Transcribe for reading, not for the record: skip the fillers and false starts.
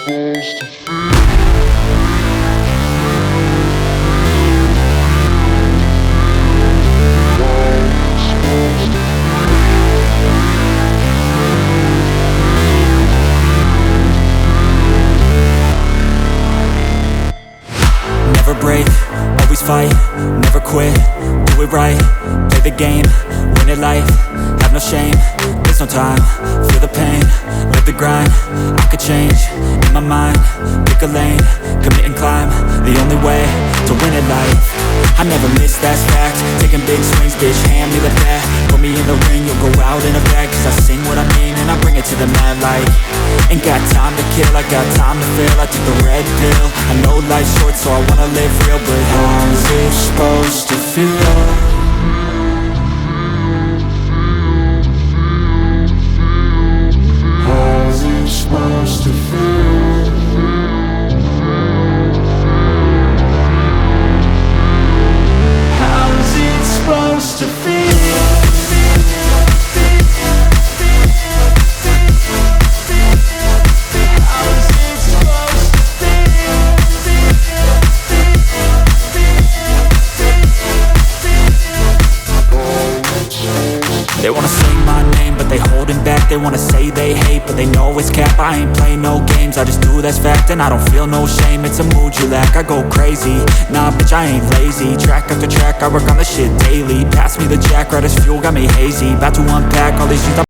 Never break, always fight, never quit, do it right, play the game, win it life, have no shame, there's no time, feel the pain, live the grind, I could change, in my mind, pick a lane, commit and climb, the only way to win at life. I never miss, that's fact, taking big swings, bitch, hand me the bat, put me in the ring, you'll go out in a bag, cause I sing what I mean and I bring it to the mad light. Ain't got time to kill, I got time to feel, I took the red pill, I know life's short so I wanna live real, but how's it supposed to feel? How's it supposed to feel? How's it supposed to feel? They wanna say my name, but they holding back. They wanna say they hate, but they know it's cap. I ain't play no games, I just do that's fact. And I don't feel no shame, it's a mood you lack. I go crazy, nah bitch I ain't lazy. Track after track, I work on this shit daily. Pass me the jack, right as fuel, got me hazy. About to unpack all these things